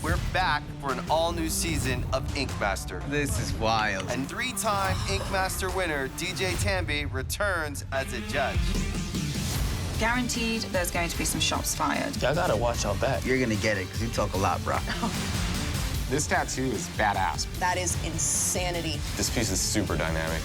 we're back for an all-new season of Ink Master. This is wild. And 3-time Ink Master winner DJ Tambi returns as a judge. Guaranteed there's going to be some shots fired. Y'all gotta watch y'all back. You're gonna get it, because you talk a lot, bro. This tattoo is badass. That is insanity. This piece is super dynamic.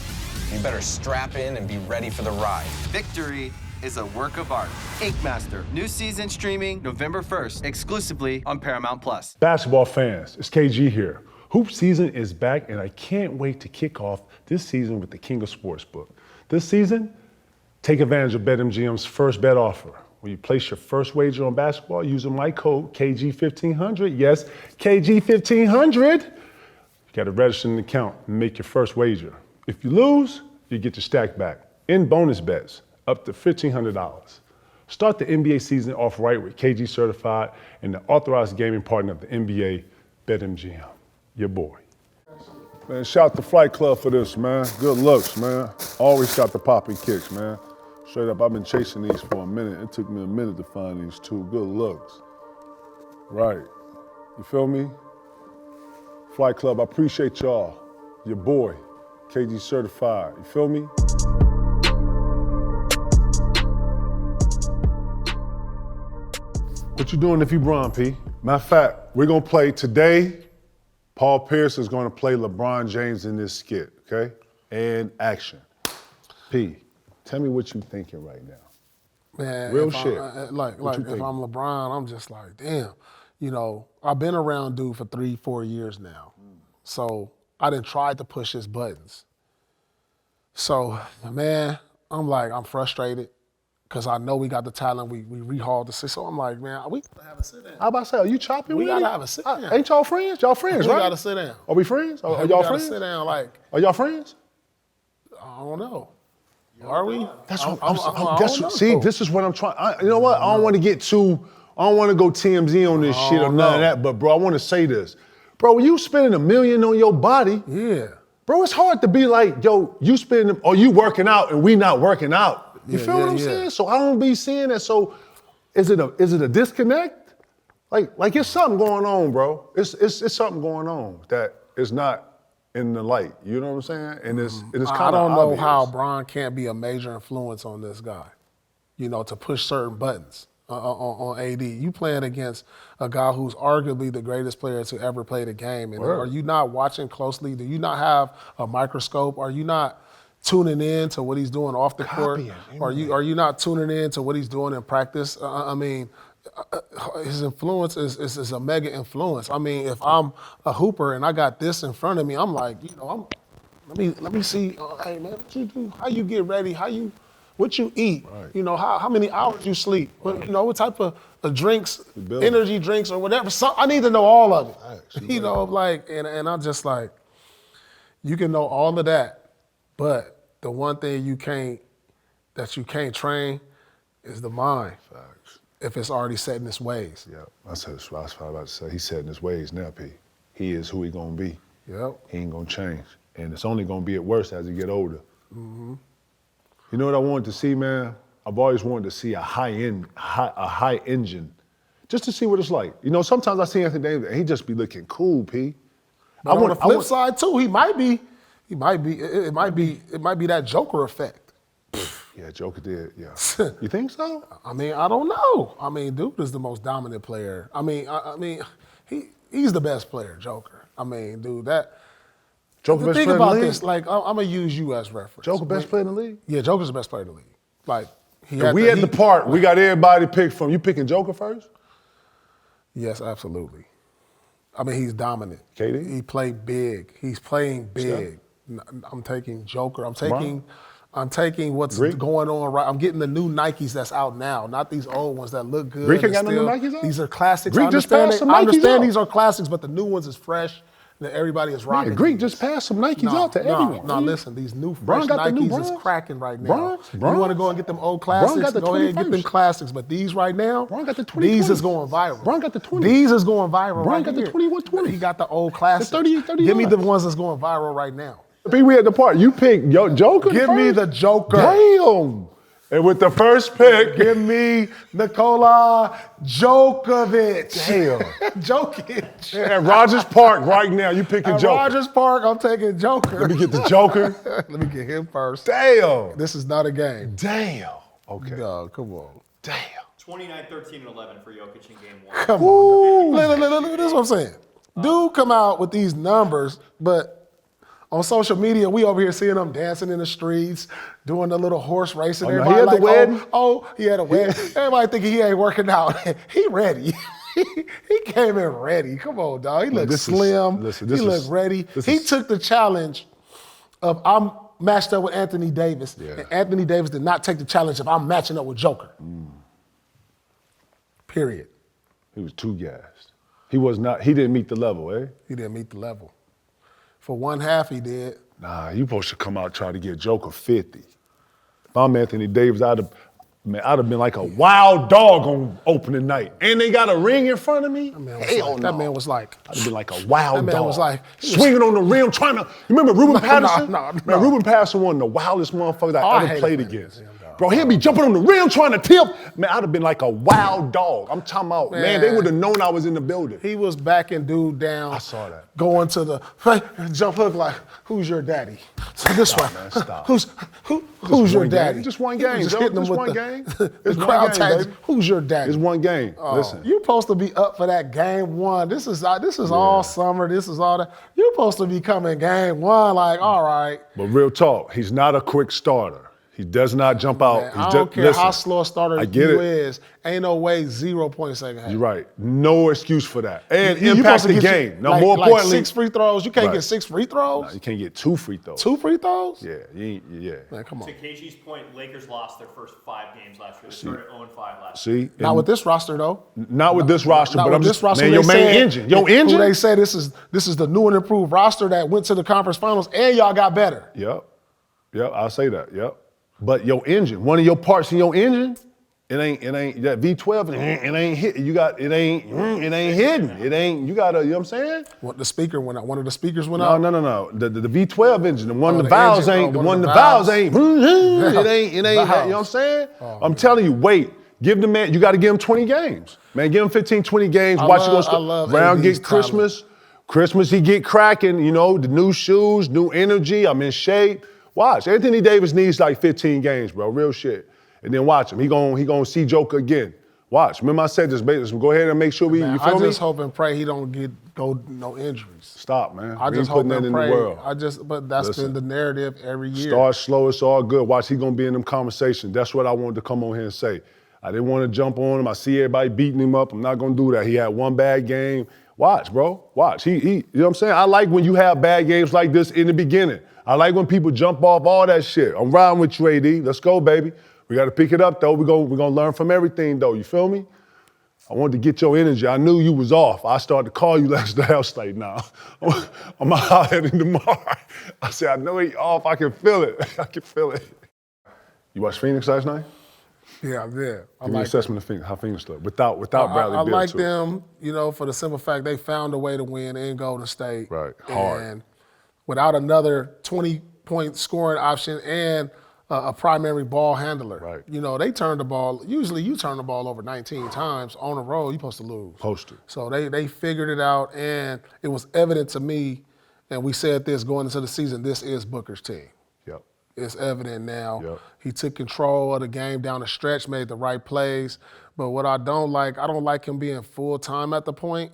You better strap in and be ready for the ride. Victory is a work of art. Ink Master, new season streaming November 1st, exclusively on Paramount+. Basketball fans, it's KG here. Hoop season is back, and I can't wait to kick off this season with the King of Sportsbook. This season, take advantage of BetMGM's first bet offer. When you place your first wager on basketball using my code KG1500, yes, KG1500, you gotta register an account and make your first wager. If you lose, you get your stack back in bonus bets, up to $1,500. Start the NBA season off right with KG Certified and the authorized gaming partner of the NBA, BetMGM. Your boy. Man, shout to Flight Club for this, man. Good looks, man. Always got the popping kicks, man. Straight up, I've been chasing these for a minute. It took me a minute to find these two. Good looks. Right. You feel me? Flight Club, I appreciate y'all. Your boy, KG Certified. You feel me? What you doing if you Bron, P? Matter of fact, we're gonna play today. Paul Pierce is gonna play LeBron James in this skit, okay? And action. P, tell me what you thinking right now. Man, Real if shit. Like What you if think? I'm LeBron, I'm just like, damn. You know, I've been around dude for 3-4 years now. So I done tried to push his buttons. So, man, I'm frustrated because I know we got the talent. We rehauled the system. So I'm like, man, we gotta have a sit down. How about to say, are you chopping We with gotta it? have a sit down. Ain't y'all friends? Y'all friends, We right? gotta sit down. Are we friends? Are We y'all gotta friends? sit down. Like, Are y'all friends? I don't know. Are we? That's what I don't know. see, this is what I'm trying. You know what? I don't want to get too, I don't want to go TMZ on this shit or none of that, but bro, I want to say this. Bro, when you spending $1 million on your body, Yeah. bro, it's hard to be like, yo, you spending, or you working out and we not working out. You Yeah, feel what yeah, I'm yeah. saying? So I don't be seeing that. So is it a disconnect? Like it's something going on, bro. It's something going on that is not in the light. You know what I'm saying? And it's kind of I don't know obvious. how Bron can't be a major influence on this guy, you know, to push certain buttons on AD. You playing against a guy who's arguably the greatest player to ever play the game. And Word. are you not watching closely? Do you not have a microscope? Are you not tuning in to what he's doing off the court? Copying, Are you not tuning in to what he's doing in practice? I mean, his influence is a mega influence. I mean, if I'm a hooper and I got this in front of me, I'm like, you know, let me see. Hey man, what you do? How you get ready? What you eat? Right. You know, how many hours you sleep? What, you know, what type of drinks, build. energy drinks or whatever. So I need to know all of it. Right, You know, like, and I'm just like, you can know all of that, but the one thing you can't train is the mind. Facts. If it's already set in its ways. Yeah, that's what I was about to say. He's setting his ways now, P. He is who he gonna be. Yep. He ain't gonna change. And it's only gonna get worse as he get older. You know what I wanted to see, man? I've always wanted to see a high engine, just to see what it's like. You know, sometimes I see Anthony Davis and he just be looking cool, P. But on the flip side too, it might be that Joker effect. Yeah, Joker did, yeah. You think so? I mean, I don't know. I mean, dude is the most dominant player. I mean, he's the best player, Joker. I mean, dude, Joker best think player in about the league? this. Like, I'm gonna use you as reference. Joker best player in the league? Yeah, Joker's the best player in the league. Like, We at the part, we got everybody to pick from. You picking Joker first? Yes, absolutely. I mean, he's dominant. KD? He played big. He's playing big. I'm taking Joker. I'm taking what's Greek? going on right. I'm getting the new Nikes that's out now, not these old ones that look good. Greek ain't and got no new Nikes out? These are classics. Greek I just understand, passed some I Nikes understand out. these are classics, but the new ones is fresh that everybody is rocking. Yeah, Greek these. just passed some Nikes out to everyone. No, listen, these new fresh Bron got the new Nikes is Brons? cracking right now. Brons? You want to go and get them old classics? Bron got the go ahead and get them 21st. classics. But these right now, Bron got the 2020s. these is going viral. Bron got the 20s. These is going viral. Bron right got the here. 2120s. He got the old classics. 30 Give me the yards. ones that's going viral right now. P, we at the part. You pick Joker Give first? me the Joker. Damn. And with the first pick, give me Nikola Djokovic. Damn. Jokic. At Rogers Park right now, you picking At Joker. Rogers Park, I'm taking Joker. Let me get the Joker. Let me get him first. Damn. This is not a game. Damn. Okay. No, come on. Damn. 29, 13, and 11 for Jokic in game 1. Come on. Look, this is what I'm saying. Dude come out with these numbers, but on social media, we over here seeing him dancing in the streets, doing the little horse racing. Oh, no, Everybody he had the like, wedding? Oh, he had a wedding. Everybody thinking he ain't working out. He ready. He came in ready. Come on, dog. He looked slim. He looked ready. He took the challenge of I'm matched up with Anthony Davis. Yeah. And Anthony Davis did not take the challenge of I'm matching up with Joker. Period. He was too gassed. He didn't meet the level, eh? He didn't meet the level. For one half, he did. Nah, you supposed to come out and try to get Joker 50. If I'm Anthony Davis, I'd have been like a wild dog on opening night. And they got a ring in front of me? That man was like, I'd have been like a wild dog. That man was like, swinging on the rim, trying to. You remember Ruben Patterson? No. Man, Ruben Patterson one of the wildest motherfuckers I ever hated played playing against. against him, dog. Bro, he'd be jumping on the rim trying to tip. Man, I'd have been like a wild dog. I'm talking about, man, they would have known I was in the building. he was backing dude down. I saw that. Going to the jump hook like, who's your daddy? So this one. Man, stop. Who's your one daddy? game. Just one He was game, just Joe. hitting him Just with one the, game. the It's one crowd game, tags. baby. Who's your daddy? It's one game. Oh, Listen. you supposed to be up for that game one. This is all summer. This is all that. You're supposed to be coming game one like, all right. But real talk, he's not a quick starter. He does not jump out. Man, He's I don't care listen, how slow a starter I get you it. is. Ain't no way 0 point second half. You're right. No excuse for that. And You impact supposed to the get game. Now, like, more like importantly, 6 free throws. You can't Right. get 6 free throws. nah, you can't get 2 free throws. 2 free throws? Yeah, yeah. Man, come on. To KG's point, Lakers lost their first 5 games last year. They started 0-5 last See, year. Not with this roster though. not with this roster, Not but with I'm this just roster. man, Who your they main said- engine, your who engine. They say this is the new and improved roster that went to the conference finals and y'all got better. Yep, I'll say that. Yep, but your engine, one of your parts in your engine, it ain't that V12. It ain't hit. You got it ain't hidden. It ain't. You gotta. You know what I'm saying? What the speaker went out. One of the speakers went No, out. no. The V12 engine, the one Oh, the the valves engine. ain't, the Oh, one one the of the valves valves. ain't. It ain't. You know Valves. what I'm saying? I'm telling you, wait. Give the man. You got to give him 20 games, man. Give him 15, 20 games. I Watch love- you go I score. love Round AD's get Christmas. Christmas he get cracking. You know the new shoes, new energy. I'm in shape. Watch. Anthony Davis needs like 15 games, bro. Real shit. And then watch him. He gon' see Joker again. Watch. Remember I said this, baby. Go ahead and make sure we. Man, You feel I me? just hope and pray he don't go no injuries. Stop, man. I We just ain't putting hope that and in pray. the world. But that's Listen. been the narrative every year. Start slow, it's all good. Watch, he gonna be in them conversations. That's what I wanted to come on here and say. I didn't want to jump on him. I see everybody beating him up. I'm not gonna do that. He had one bad game. Watch, bro. Watch. He you know what I'm saying? I like when you have bad games like this in the beginning. I like when people jump off all that shit. I'm riding with you, AD. Let's go, baby. We gotta pick it up though. We're gonna learn from everything though. You feel me? I wanted to get your energy. I knew you was off. I started to call you last night. I was like, nah, I'm out heading tomorrow. I said, I know he off. I can feel it. I can feel it. You watched Phoenix last night? Yeah, I did. I Give me an like assessment of Phoenix, how Phoenix look without Bradley I Beal like too. them, for the simple fact they found a way to win in Golden State. Right, hard. And without another 20-point scoring option and a primary ball handler. Right. They turned the ball. Usually you turn the ball over 19 times on a roll, you're supposed to lose. Posted. So they figured it out, and it was evident to me, and we said this going into the season, this is Booker's team. Yep. It's evident now. Yep. He took control of the game down the stretch, made the right plays. But what I don't like him being full-time at the point.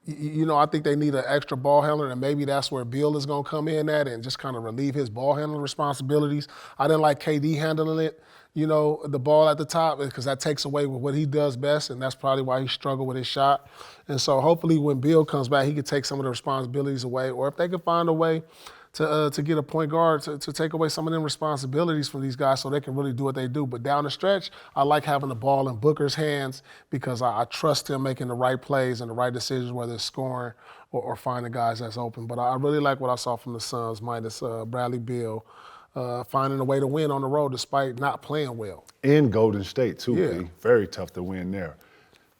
I think they need an extra ball handler, and maybe that's where Beal is going to come in at and just kind of relieve his ball handling responsibilities. I didn't like KD handling it, the ball at the top, because that takes away with what he does best, and that's probably why he struggled with his shot. And so hopefully when Beal comes back, he can take some of the responsibilities away, or if they can find a way to get a point guard to take away some of them responsibilities from these guys so they can really do what they do. But down the stretch, I like having the ball in Booker's hands because I trust him making the right plays and the right decisions, whether it's scoring or finding guys that's open. But I really like what I saw from the Suns, minus Bradley Beal, finding a way to win on the road despite not playing well. In Golden State too, Yeah. P. Very tough to win there.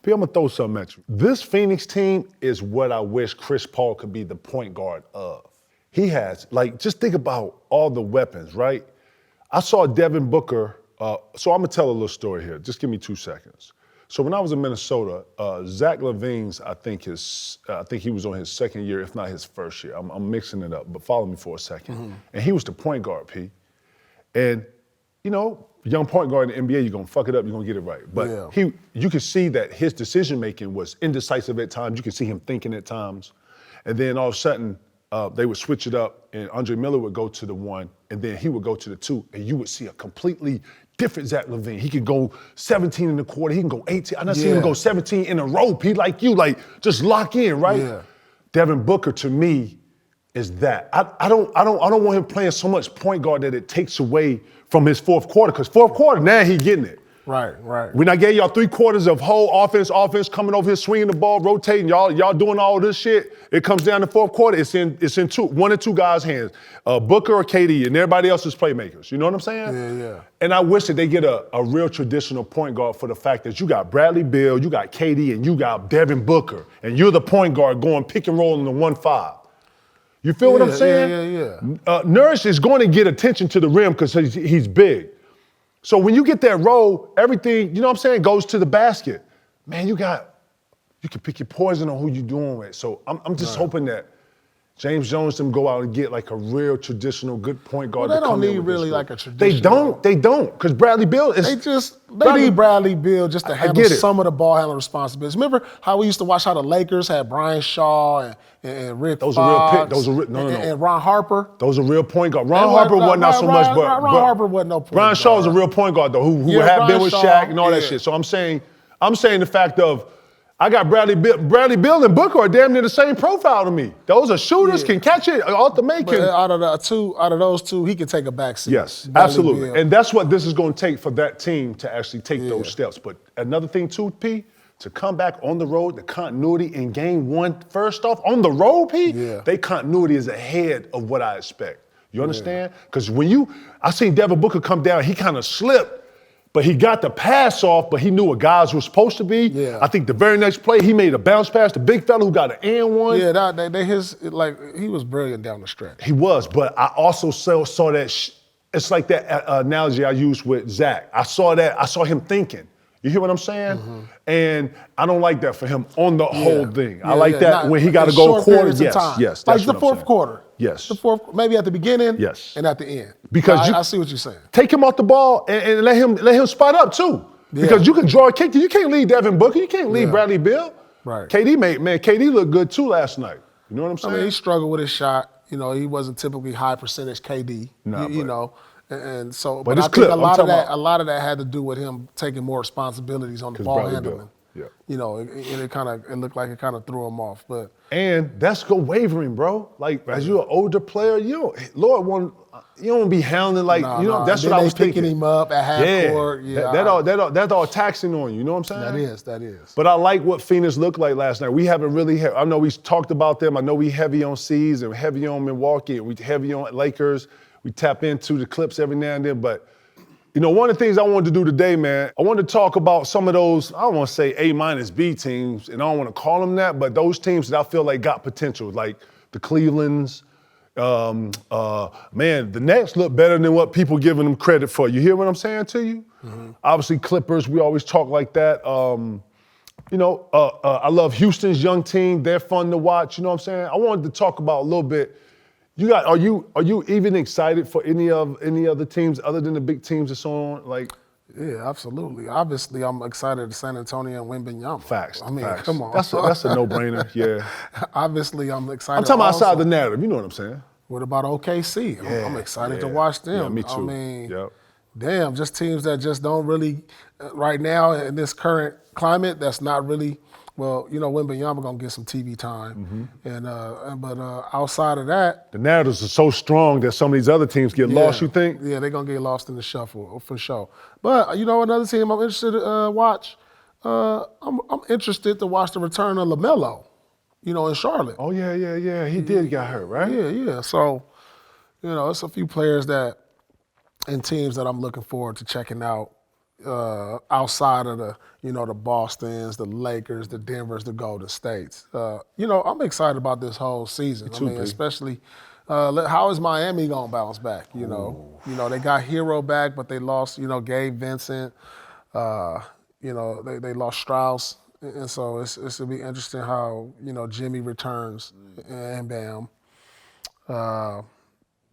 P, I'm gonna throw something at you. This Phoenix team is what I wish Chris Paul could be the point guard of. He has, just think about all the weapons, right? I saw Devin Booker So I'm gonna tell a little story here. Just give me 2 seconds. So when I was in Minnesota, Zach LaVine's, I think he was on his second year, if not his first year. I'm mixing it up, but follow me for a second. And he was the point guard, P. And you know, young point guard in the NBA, you're gonna fuck it up, you're gonna get it right. But you could see that his decision making was indecisive at times. You could see him thinking at times. And then all of a sudden, they would switch it up, and Andre Miller would go to the 1, and then he would go to the 2, and you would see a completely different Zach LaVine. He could go 17 in the quarter, he can go 18. I done seen him go 17 in a row, P, like you, like just lock in, right? Yeah. Devin Booker, to me, is that. I don't want him playing so much point guard that it takes away from his fourth quarter, because fourth quarter, now he getting it. Right. When I gave y'all 3 quarters of whole offense coming over here, swinging the ball, rotating, y'all doing all this shit, it comes down to fourth quarter, it's in 1 or 2 guys' hands, Booker or KD, and everybody else is playmakers. You know what I'm saying? Yeah. And I wish that they get a real traditional point guard for the fact that you got Bradley Beal, you got KD, and you got Devin Booker, and you're the point guard going pick and roll in the 1-5. You feel what I'm saying? Yeah. Nurse is going to get attention to the rim because he's big. So when you get that roll, everything, you know what I'm saying, goes to the basket. Man, you can pick your poison on who you're doing with. So I'm just hoping that James Jones them go out and get like a real traditional good point guard. Well, they to come don't in need with really this like a group. traditional. They don't, because Bradley Beal is. They need Bradley Beal just to handle get it. some of the ball handling responsibilities. Remember how we used to watch how the Lakers had Brian Shaw and Rick Fox. Those are real no. And Ron Harper. Those are real point guard. Ron Harper wasn't not so much, but Ron Harper wasn't no point Brian guard. Shaw is a real point guard though, who had been with Shaq and all that shit. So I'm saying the fact of I got Bradley Beal and Booker are damn near the same profile to me. Those are shooters, can catch it, off the make. Out of those two, he can take a backseat. Yes, Bradley absolutely. Beal. And that's what this is going to take for that team to actually take those steps. But another thing too, P, to come back on the road, the continuity in game 1, first off, on the road, P, their continuity is ahead of what I expect. You understand? Because I seen Devin Booker come down, he kind of slipped. But he got the pass off, but he knew what guys were supposed to be. Yeah. I think the very next play, he made a bounce pass, the big fella who got an and one. Yeah, he was brilliant down the stretch. He was, but I also saw that, it's like that analogy I used with Zach. I saw him thinking. You hear what I'm saying? Mm-hmm. And I don't like that for him on the whole thing. I like that when he got to go quarter. Yes, like the fourth quarter. Yes. The fourth, maybe at the beginning. Yes. And at the end. Because I see what you're saying. Take him off the ball and let him spot up too. Because you can draw a kick. You can't lead Devin Booker. You can't lead Bradley Beal. Right. KD looked good too last night. You know what I'm saying? I mean, he struggled with his shot. You know, he wasn't typically high percentage KD. You know. And so, but I think a lot of that had to do with him taking more responsibilities on the ball handling. Yeah. You know, it looked like it kind of threw him off. But that's go wavering, bro. Like as you're an older player, you don't want to be hounding like That's what I was thinking. Picking him up at half court. That's all taxing on you. You know what I'm saying? That is. But I like what Phoenix looked like last night. We haven't really. I know we talked about them. I know we heavy on C's and heavy on Milwaukee. And we heavy on Lakers. We tap into the Clips every now and then, but one of the things I wanted to do today, man, I wanted to talk about some of those, I don't want to say A-B teams, and I don't want to call them that, but those teams that I feel like got potential, like the Clevelands. Man, the Nets look better than what people giving them credit for. You hear what I'm saying to you? Mm-hmm. Obviously, Clippers, we always talk like that. I love Houston's young team. They're fun to watch. You know what I'm saying? I wanted to talk about a little bit. Are you even excited for any other teams other than the big teams that's on? Like, yeah, absolutely. Obviously, I'm excited to San Antonio and Wemby. Facts. I mean, facts. come on. That's a no-brainer. Yeah. Obviously, I'm excited. I'm talking outside the narrative. You know what I'm saying? What about OKC? I'm excited to watch them. Yeah, me too. I mean, damn, just teams that just don't really, right now in this current climate, that's not really. Well, Wembyama gonna get some TV time, but outside of that, the narratives are so strong that some of these other teams get lost. You think? Yeah, they're gonna get lost in the shuffle for sure. But another team I'm interested to watch. I'm interested to watch the return of LaMelo. In Charlotte. Oh yeah. He did get hurt, right? Yeah. So, it's a few players and teams that I'm looking forward to checking out. Outside of the Bostons, the Lakers, the Denvers, the Golden States. I'm excited about this whole season. Especially How is Miami gonna bounce back? You know, they got Hero back, but they lost. Gabe Vincent. They lost Strauss, and so it's gonna be interesting how Jimmy returns and Bam.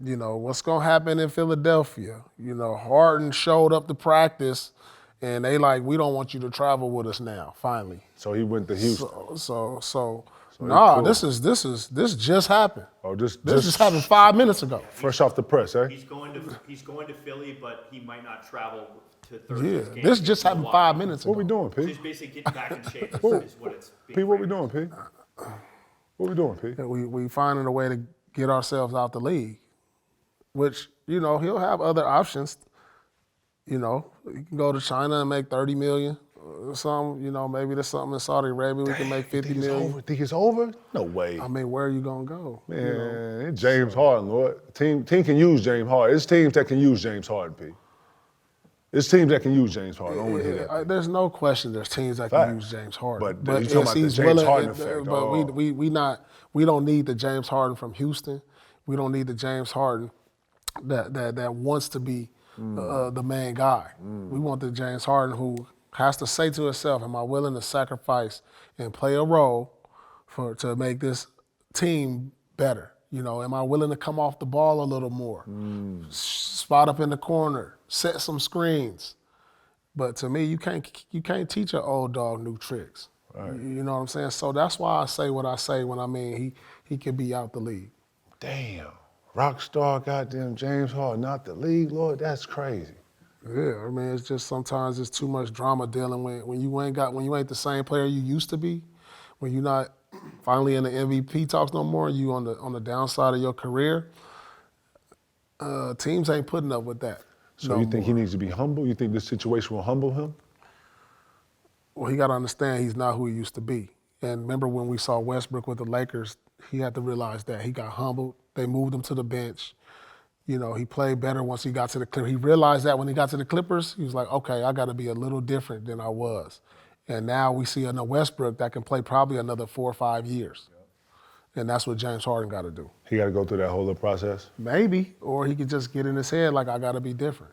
What's gonna happen in Philadelphia? Harden showed up to practice, and they we don't want you to travel with us now. Finally. So he went to Houston. Nah, cool. this just happened. Oh, this just happened 5 minutes ago. Fresh off the press, eh? He's going to Philly, but he might not travel to Thursday's Yeah, game. this just happened 5 minutes ago. What we doing, So P? he's basically getting back in shape. Is what it's being P, what we framed doing, as. P? What we doing, P? We finding a way to get ourselves out the league, which he'll have other options. He can go to China and make $30 million. Maybe there's something in Saudi Arabia we can make $50 million. Think it's over? No way. I mean, where are you gonna go? Man, it's James Harden, Lord. Team can use James Harden. It's teams that can use James Harden, P. It's teams that can use James Harden. I don't want to hear that. There's no question there's teams that Fact. can use James Harden. But you're talking about the James Harden effect. But we don't need the James Harden from Houston. We don't need the James Harden that wants to be the main guy. We want the James Harden who has to say to himself, am I willing to sacrifice and play a role to make this team better? Am I willing to come off the ball a little more? Spot up in the corner, set some screens. But to me, you can't teach an old dog new tricks. Right. You know what I'm saying? So that's why I say what I say when I mean he could be out the league. Damn. Rockstar goddamn James Harden out the league, Lord, that's crazy. Yeah, I mean, it's just sometimes it's too much drama dealing when you ain't the same player you used to be, when you're not finally in the MVP talks no more, you on the downside of your career. Teams ain't putting up with that. So you think he needs to be humble? You think this situation will humble him? Well, he got to understand he's not who he used to be. And remember when we saw Westbrook with the Lakers, he had to realize that. He got humbled. They moved him to the bench. He played better once he got to the Clippers. He realized that when he got to the Clippers, he was like, okay, I got to be a little different than I was. And now we see a Westbrook that can play probably another 4 or 5 years. And that's what James Harden got to do. He got to go through that whole little process? Maybe, or he could just get in his head like, I got to be different.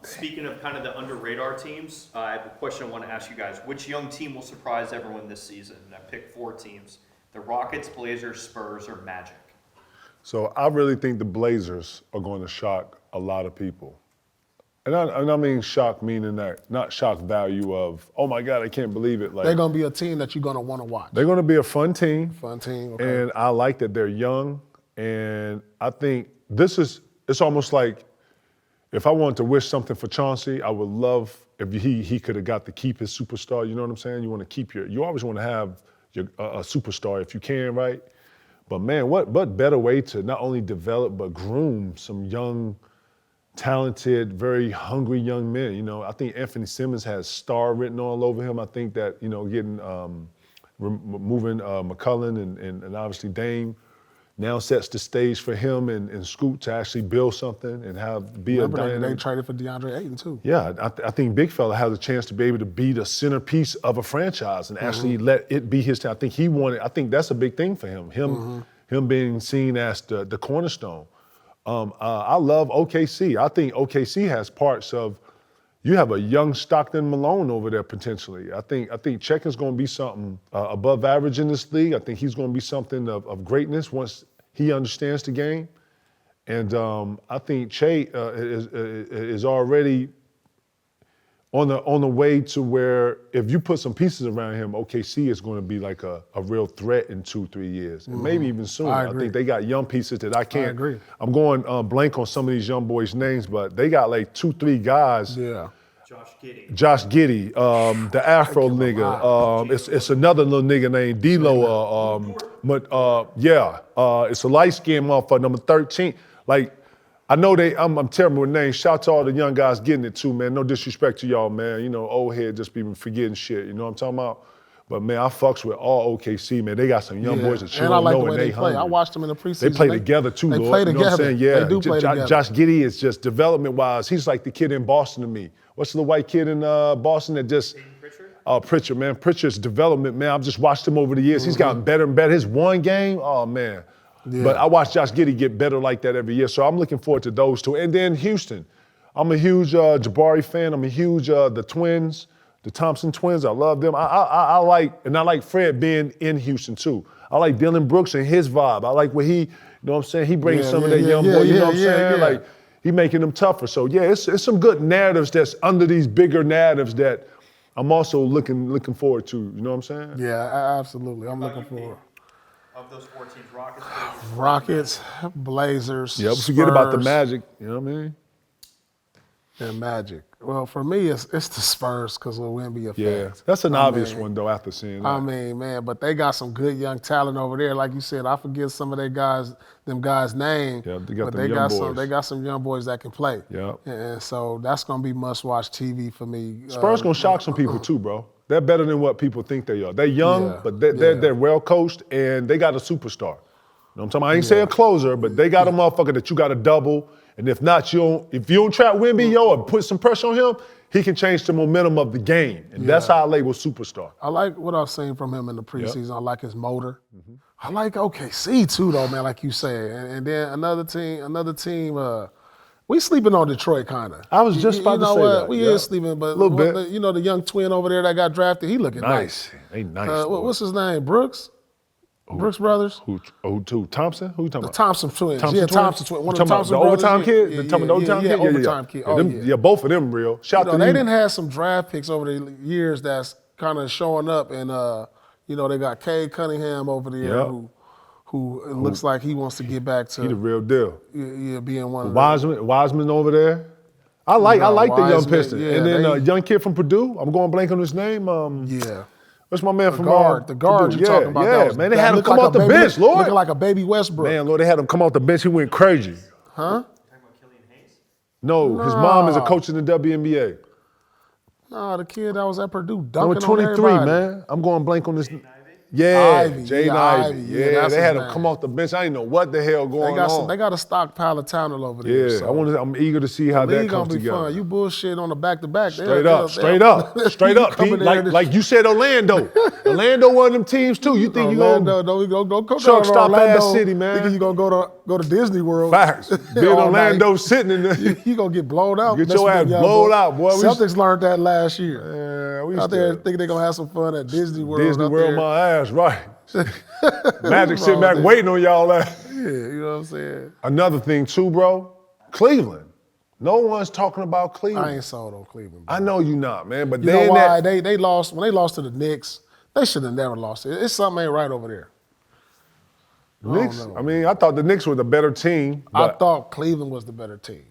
Speaking of kind of the under radar teams, I have a question I want to ask you guys. Which young team will surprise everyone this season? And I picked 4 teams. The Rockets, Blazers, Spurs, or Magic? So I really think the Blazers are going to shock a lot of people. And I mean shock meaning that, not shock value of, oh my God, I can't believe it. They're going to be a team that you're going to want to watch. They're going to be a fun team. Fun team, okay. And I like that they're young. And I think it's almost like, if I wanted to wish something for Chauncey, I would love if he could have got to keep his superstar. You know what I'm saying? You want to keep you always want to have a superstar if you can, right? But man, what better way to not only develop but groom some young, talented, very hungry young men. I think Anthony Simmons has star written all over him. I think that getting moving McCullough and obviously Dame now sets the stage for him and Scoot to actually build something and be a dynamic. They traded for DeAndre Ayton too. Yeah, I think Big Fella has a chance to be able to be the centerpiece of a franchise and actually let it be his time. I think that's a big thing for him. Him being seen as the cornerstone. I love OKC. I think OKC has parts of. You have a young Stockton Malone over there potentially. I think Check is going to be something above average in this league. I think he's going to be something of greatness once he understands the game. And I think Che is already on the way to where if you put some pieces around him, OKC is going to be like a real threat in 2-3 years, and maybe even sooner. I think they got young pieces that I can't. I agree. I'm going blank on some of these young boys' names, but they got like 2-3 guys. Yeah. Josh Giddey, the Afro nigga. It's another little nigga named D-Lo. It's a light-skinned motherfucker, number 13. Like, I know I'm terrible with names. Shout out to all the young guys getting it too, man. No disrespect to y'all, man. Old head just be forgetting shit. You know what I'm talking about? But man, I fucks with all OKC, man. They got some young boys that you don't know and they hungry. I watched them in the preseason. They play together too, They Lord. play you know together. what I'm saying? Yeah. They do play together. Josh Giddey is just development-wise, he's like the kid in Boston to me. What's the white kid in Boston that just Pritchard, man. Pritchard's development, man. I've just watched him over the years. He's gotten better and better. His one game, oh, man. Yeah. But I watched Josh Giddey get better like that every year. So I'm looking forward to those two. And then Houston. I'm a huge Jabari fan. I'm a huge the twins, the Thompson twins. I love them. I like Fred being in Houston too. I like Dylan Brooks and his vibe. I like what he, you know what I'm saying? He brings some of that young boy, you know what I'm saying? Like he making them tougher. So yeah, it's some good narratives that's under these bigger narratives that I'm also looking forward to. You know what I'm saying? Yeah, absolutely. I'm looking forward. Of those 4 teams, Rockets, Blazers. Yeah, but forget about the Spurs, Magic. You know what I mean? and Magic. Well, for me, it's the Spurs because of Wemby effect. Yeah, that's an obvious one though. After seeing that, I mean, man, but they got some good young talent over there. Like you said, I forget some of them guys' name. Yeah, they got but them they young got boys. they got some young boys that can play. Yeah. And so that's gonna be must-watch TV for me. Spurs gonna shock some people too, bro. They're better than what people think they are. They're young, Yeah, but they're well coached and they got a superstar. You know what I'm talking about? I ain't saying a closer, but they got a motherfucker that you got to double. And if not, if you don't trap Wemby, or put some pressure on him, he can change the momentum of the game. And that's how I label superstar. I like what I've seen from him in the preseason. I like his motor. I like OKC too, though, man, like you say. And then another team. We sleeping on Detroit, kind of. I was just about to say that. We is sleeping, but Little bit. The young twin over there that got drafted, he looking nice. They nice. What's his name? Brooks? Brooks brothers? Who? Thompson? Who you talking The about? Thompson twins. Thompson twins. One of the Talking about Thompson the brothers. overtime kid? The overtime kid? Overtime kid. Oh, Yeah, both of them real. Shout out to they them. didn't have some draft picks over the years that's kind of showing up, and they got Cade Cunningham over there who it looks like he wants to get back to. He the real deal. Being one of Wiseman over there. I like the young Wiseman, Pistons. yeah, and then a young kid from Purdue. I'm going blank on his name. What's my man from guard? The guard Purdue? you're talking about. Yeah, man. They had him come off the baby, bench, Lord. Looking like a baby Westbrook. Man, Lord, they had him come off the bench. He went crazy. Huh? No, his mom is a coach in the WNBA. No, the kid that was at Purdue Number dunking on 23, everybody. man. I'm going blank on this. Yeah, Ivy, Jaden yeah, Ivy. Ivy. Yeah, Yeah, that's they had his him name. come off the bench. I didn't know what the hell going on. They got a stockpile of talent over there. Yeah, so. I'm eager to see how that League comes gonna be together. fun. You bullshit on the back-to-back. Straight up, Pete. Like you said, Orlando. Orlando, one of them teams too. You think Orlando, you don't go truck to stop Orlando ass city, man. Thinking you gonna go to Disney World? Facts. Being all Orlando night. sitting in there. You gonna get blown out. Get That's your what ass young blowed boy. out, boy. Celtics learned that last year. We Out there thinking they're gonna have some fun at Disney World. Disney out World, there. my ass, right. Magic sitting back waiting on y'all ass. Yeah, you know what I'm saying? Another thing too, bro, Cleveland. No one's talking about Cleveland. I ain't sold on Cleveland. Bro. I know you not, man, but You know why? They lost when they lost to the Knicks. They should have never lost it. It's something ain't right over there. Knicks. I mean, I thought the Knicks were the better team. I But thought Cleveland was the better team.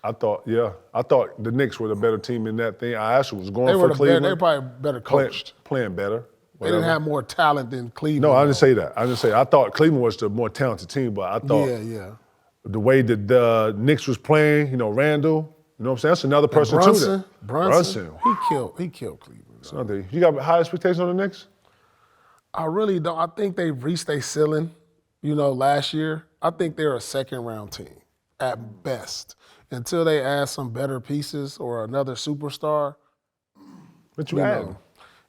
I thought the Knicks were the better team in that thing. I actually was going They for were the Cleveland. better, they were probably better coached. Playing better. They didn't have more talent than Cleveland. No, I didn't say that. I thought Cleveland was the more talented team, but I thought the way that the Knicks was playing, Randall, you know what I'm saying? That's another person too. Brunson. He killed Cleveland. You got high expectations on the Knicks? I really don't. I think they reached their ceiling, last year. I think they're a second-round team at best. Until they add some better pieces or another superstar. What you add?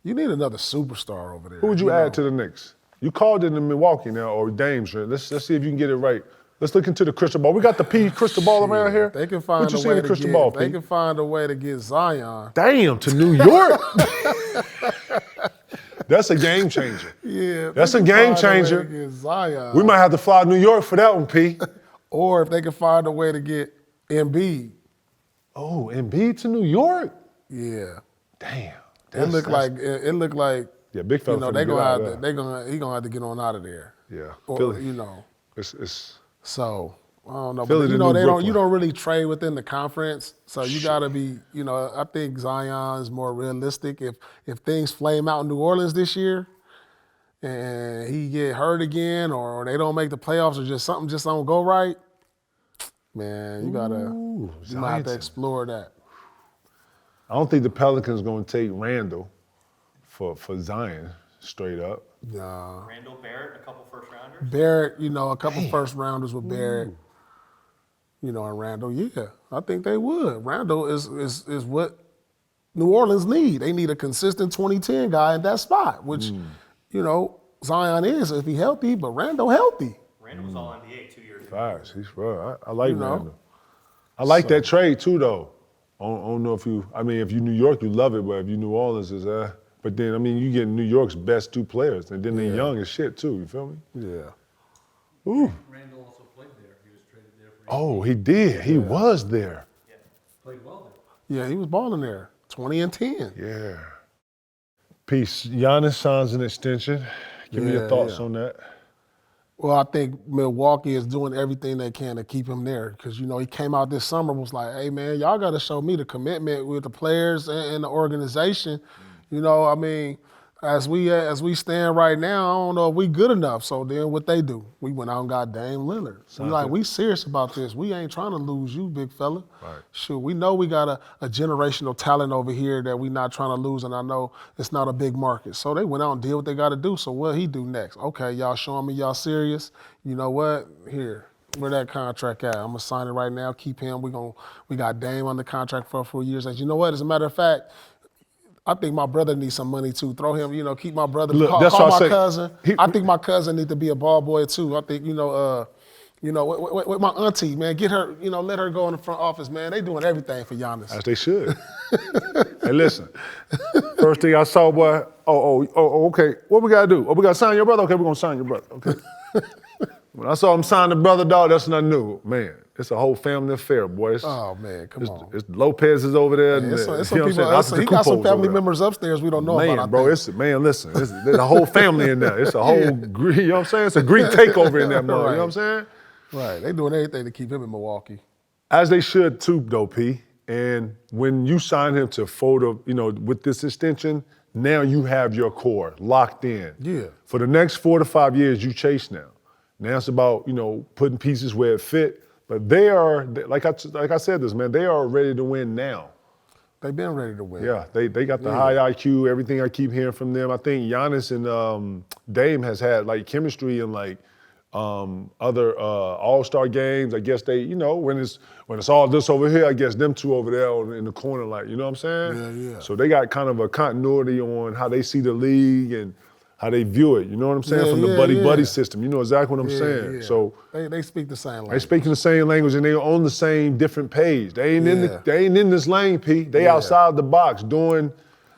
You need another superstar over there. Who would you add to the Knicks? You called it in Milwaukee now, or Dame's. Let's see if you can get it right. Let's look into the crystal ball. We got the P crystal ball around here. They can find what you a see way in the to crystal get. ball, They P? can find a way to get Zion. Damn, to New York. That's a game changer. Yeah, that's a game changer. Get Zion. We might have to fly to New York for that one, P. Or if they can find a way to get Embiid. Oh, Embiid to New York? Yeah. Damn. It looked like yeah, big fella. he gonna have to get on out of there. Yeah. Or, Philly. It's so I don't know. Philly, But, you don't really trade within the conference. So you gotta be, I think Zion is more realistic. If things flame out in New Orleans this year and he get hurt again or they don't make the playoffs or just something just don't go right, man, you might have to explore that. I don't think the Pelicans going to take Randall for Zion straight up. Nah. Randall, Barrett, a couple first rounders. Barrett, a couple first rounders with Barrett. And Randall, yeah, I think they would. Randall is what New Orleans need. They need a consistent 2010 guy in that spot, which, you know, Zion is if he healthy, but Randall healthy. Randall was all NBA 2 years ago. Facts. He's right. I like You know? Randall. I like that trade too, though. I don't know if you. I mean, if you New York, you love it, but if you New Orleans, is But then, I mean, you get New York's best 2 players, and then they're young as shit too. You feel me? Yeah. Ooh. Randall also played there. He was traded there for. Oh, he did. He was there. Played well there. Yeah, he was balling there. 20 and 10. Yeah. Peace. Giannis signs an extension. Give me your thoughts on that. Well, I think Milwaukee is doing everything they can to keep him there because, you know, he came out this summer was like, hey, man, y'all got to show me the commitment with the players and the organization. You know, I mean, as we stand right now, I don't know if we good enough. So then what they do? We went out and got Dame Lillard. So we serious about this. We ain't trying to lose you, big fella. Right. Sure, we know we got a generational talent over here that we not trying to lose, and I know it's not a big market. So they went out and did what they got to do. So what he do next? Okay, y'all showing me y'all serious. You know what? Here, where that contract at? I'm gonna sign it right now. Keep him. We got Dame on the contract for 4 years. And you know what? As a matter of fact, I think my brother needs some money too. Throw him, you know, keep my brother. Look, call that's my what I say. cousin. I think my cousin need to be a ball boy too. I think, with my auntie, man, get her, let her go in the front office, man. They doing everything for Giannis. As they should. Hey, listen. First thing I saw, boy, okay. What we got to do? Oh, we got to sign your brother? Okay, we're going to sign your brother. Okay. When I saw him sign the brother, dog, that's when I knew, man, it's a whole family affair, boy. Oh, man, come on. It's Lopez is over there. Man, and, it's some people, he got some family members upstairs we don't know about. There's a whole family in there. It's a whole, you know what I'm saying? It's a Greek takeover in that mother, you know what I'm saying? Right, they doing everything to keep him in Milwaukee. As they should too, though, P. And when you sign him to with this extension, now you have your core locked in. Yeah. For the next 4 to 5 years, you chase now. Now it's about, putting pieces where it fit. But they are, like I said this, man, they are ready to win now. They've been ready to win. Yeah, they got the high IQ, everything I keep hearing from them. I think Giannis and Dame has had like chemistry and like other All-Star games. I guess they, when it's all this over here, I guess them two over there in the corner, like, you know what I'm saying? Yeah. So they got kind of a continuity on how they see the league and how they view it. You know what I'm saying? From the buddy system. You know exactly what I'm saying. Yeah. So they speak the same language. They speak the same language and they on the same different page. They ain't in this lane, P. They outside the box doing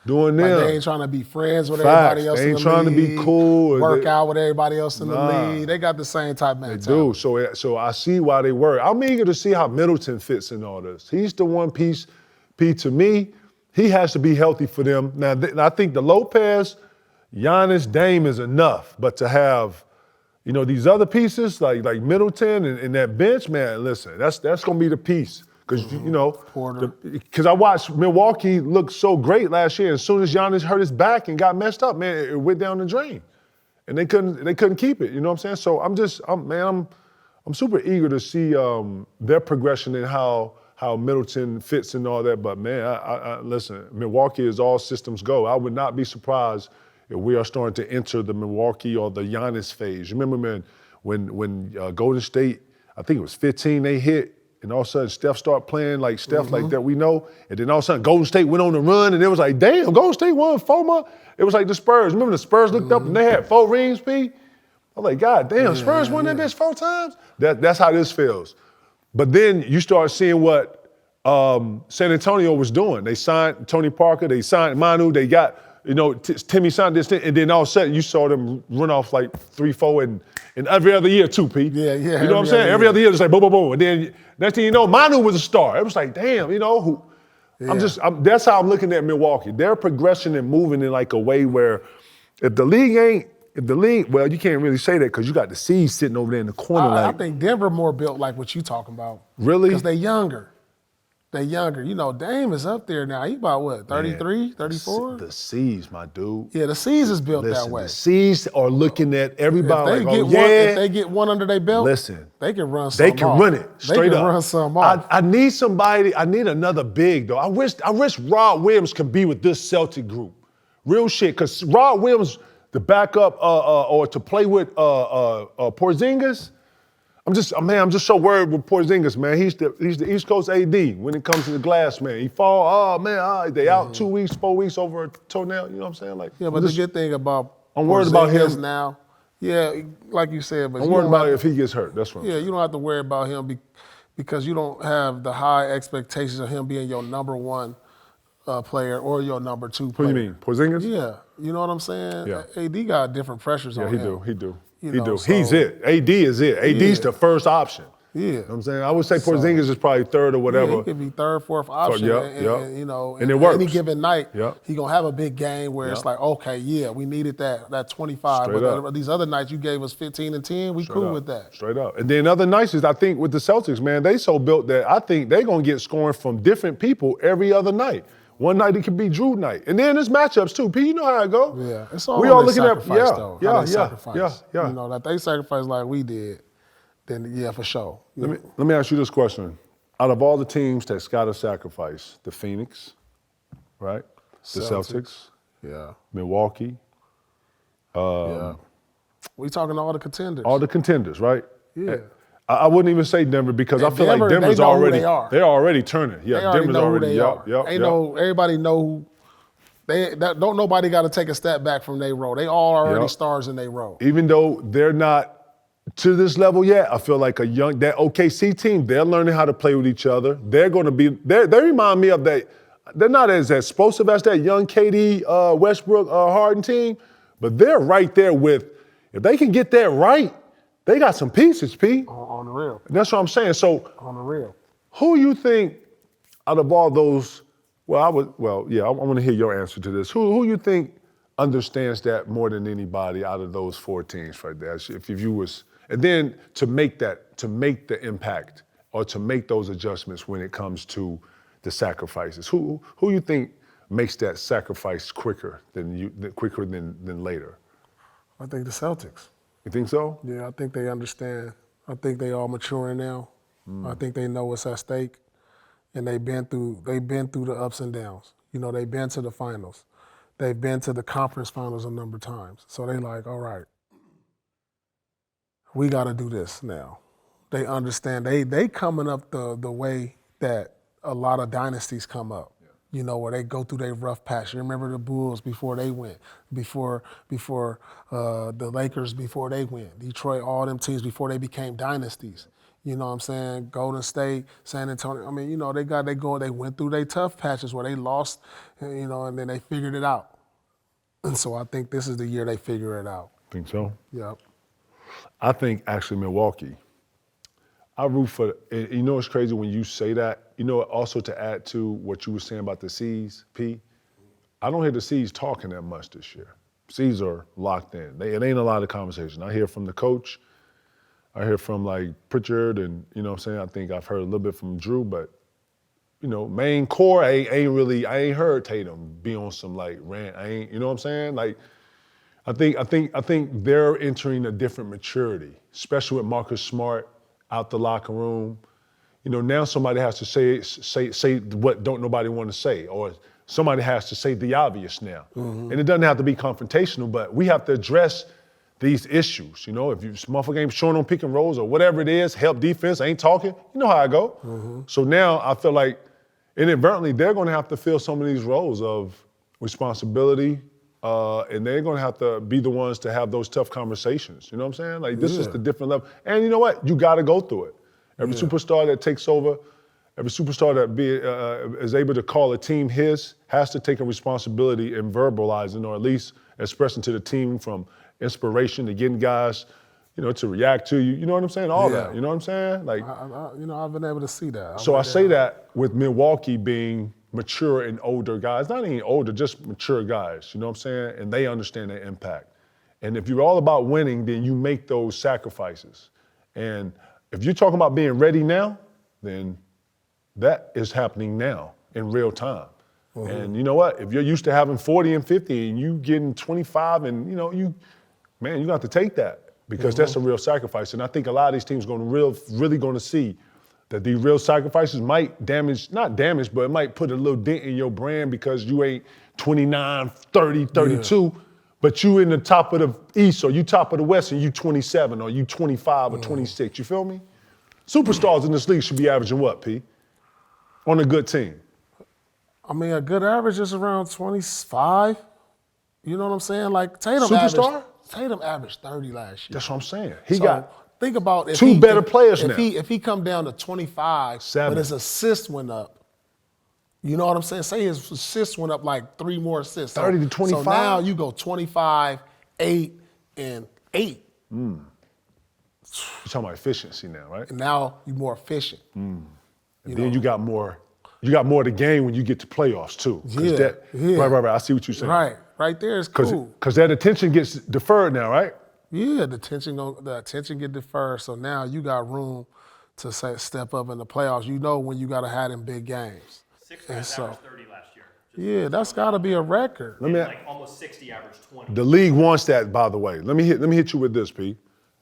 them. They ain't trying to be friends with everybody else in the league. They ain't trying to be cool. Work out with everybody else in the league. They got the same type mentality. They do. So I see why they worry. I'm eager to see how Middleton fits in all this. He's the one piece, P, to me, he has to be healthy for them. Now, I think the Lopez, Giannis, Dame is enough. But to have, these other pieces like Middleton and that bench, man, listen, that's going to be the piece. Because, because I watched Milwaukee look so great last year. As soon as Giannis hurt his back and got messed up, man, it went down the drain. And they couldn't keep it, you know what I'm saying? So I'm super eager to see their progression and how Middleton fits and all that. But, man, I listen, Milwaukee is all systems go. I would not be surprised if we are starting to enter the Milwaukee or the Giannis phase. Remember, man, when Golden State, I think it was 15 they hit, and all of a sudden Steph started playing like Steph like that we know, and then all of a sudden Golden State went on the run, and it was like, damn, Golden State won 4 months. It was like the Spurs. Remember the Spurs looked up and they had 4 rings, P? I was like, God damn, Spurs won that bitch 4 times? That's how this feels. But then you start seeing what San Antonio was doing. They signed Tony Parker, they signed Manu, they got, Timmy signed this thing, and then all of a sudden you saw them run off like 3-4 and every other year too, P. Yeah. You know what I'm saying? Every other year it's like boom, boom, boom. And then next thing you know, Manu was a star. It was like, damn, who? Yeah. That's how I'm looking at Milwaukee. Their progression and moving in like a way where if the league, well, you can't really say that because you got the C's sitting over there in the corner. I think Denver more built like what you talking about. Really? Because they're younger. Dame is up there now. He about what, 33, 34? The C's, my dude. Yeah, the C's is built that way. The C's are looking at everybody if they get one under their belt, they can run something off. They can run it straight up. Run something off. I need somebody, I need another big, though. I wish Rod Williams could be with this Celtic group. Real shit, because Rod Williams, the backup or to play with Porzingis, I'm just so worried with Porzingis, man. He's the East Coast AD when it comes to the glass, man. He fall, they out 2 weeks, 4 weeks over a toenail. You know what I'm saying? Like, Yeah, but the good thing about I'm worried about him now. Yeah, like you said, but I'm worried about if he gets hurt. That's what. Yeah, you don't have to worry about him because you don't have the high expectations of him being your number one player or your number two player. What do you mean, Porzingis? Yeah, you know what I'm saying? Yeah. AD got different pressures on him. He do. So, He's it. AD is it. AD's the first option. Yeah. You know what I'm saying? I would say Porzingis is probably third or whatever. Yeah, he could be third, fourth option. And, you know, and it works. Any given night, Yep. he gonna have a big game where it's like, okay, yeah, we needed that 25. Straight but up. these other nights you gave us 15 and 10, we cool with that. Straight up. And then other nights is I think with the Celtics, man, they so built that I think they're gonna get scoring from different people every other night. One night it could be Drew night. And then there's matchups too. P, you know how it go. Yeah. It's all we all looking at at though. Yeah. You know, that they sacrifice like we did, then yeah, for sure. Let me ask you this question. Out of all the teams that's got to sacrifice, the Phoenix, right? The Celtics. Yeah. Milwaukee. Yeah. We talking all the contenders. All the contenders, right? Yeah. I wouldn't even say Denver because I feel Denver, like Denver's they know already, who they are. they're already turning. Yeah, they already Denver's know already, who they are. Yep. Everybody know who. Don't nobody got to take a step back from their role. They all already stars in their role. Even though they're not to this level yet, I feel like that OKC team, they're learning how to play with each other. They're going to be, they remind me of that. They're not as explosive as that young KD, Westbrook, Harden team, but they're right there with, if they can get that right, they got some pieces, P. On the real. That's what I'm saying. So, on the real. Who you think out of all those, I want to hear your answer to this. Who you think understands that more than anybody out of those four teams right there? If you was, and then to make the impact or to make those adjustments when it comes to the sacrifices. Who you think makes that sacrifice quicker than later? I think the Celtics. You think so? Yeah, I think they understand. I think they all maturing now. I think they know what's at stake, and they've been through the ups and downs. You know, they've been to the finals. They've been to the conference finals a number of times. So they like, all right, we got to do this now. They understand. They coming up the way that a lot of dynasties come up. You know, where they go through their rough patch. You remember the Bulls before they went, before the Lakers before they went, Detroit, all them teams before they became dynasties. You know what I'm saying? Golden State, San Antonio. I mean, you know, they went through their tough patches where they lost, you know, and then they figured it out. And so I think this is the year they figure it out. Think so? Yep. I think actually Milwaukee. I root for, you know what's crazy when you say that? You know, also to add to what you were saying about the C's, P, I don't hear the C's talking that much this year. C's are locked in. It ain't a lot of conversation. I hear from the coach. I hear from like Pritchard and, you know what I'm saying? I think I've heard a little bit from Drew, but, you know, main core, I ain't heard Tatum be on some like rant. You know what I'm saying? Like, I think they're entering a different maturity, especially with Marcus Smart out the locker room. You know, now somebody has to say what don't nobody want to say, or somebody has to say the obvious now. Mm-hmm. And it doesn't have to be confrontational, but we have to address these issues. You know, if you motherfucker ain't showing on pick and rolls or whatever it is, help defense, ain't talking, you know how I go. Mm-hmm. So now I feel like inadvertently they're going to have to fill some of these roles of responsibility, and they're going to have to be the ones to have those tough conversations. You know what I'm saying? Like, this is the different level. And you know what? You got to go through it. Every superstar that takes over, every superstar that is able to call a team his, has to take a responsibility in verbalizing or at least expressing to the team from inspiration to getting guys, you know, to react to you. You know what I'm saying? All that. You know what I'm saying? Like, you know, I've been able to see that. So I say that with Milwaukee being mature and older guys, not even older, just mature guys, you know what I'm saying? And they understand their impact. And if you're all about winning, then you make those sacrifices. And if you're talking about being ready now, then that is happening now in real time. Mm-hmm. And you know what? If you're used to having 40 and 50 and you getting 25 and, you know, you got to take that because that's a real sacrifice. And I think a lot of these teams are really going to see that these real sacrifices might not damage, but it might put a little dent in your brand because you ain't 29, 30, 32, but you in the top of the East or you top of the West and you 27 or you 25 or 26, you feel me? Superstars in this league should be averaging what, P? On a good team. I mean, a good average is around 25. You know what I'm saying? Like Tatum averaged 30 last year. That's what I'm saying. He got think about if two better players now. If he come down to 25, but his assists went up. You know what I'm saying? Say his assists went up like 3 more assists. 30 to 25? So now you go 25, 8, and 8. You're talking about efficiency now, right? And now you're more efficient. And then you got more of the game when you get to playoffs too. Yeah. Right. I see what you're saying. Right there is cool. Because that attention gets deferred now, right? Yeah, the attention get deferred. So now you got room to step up in the playoffs. You know when you got to have them big games. 6 guys averaged 30 last year. Yeah, that's got to be a record. Like almost 60 averaged 20. The league wants that, by the way. Let me hit you with this, P.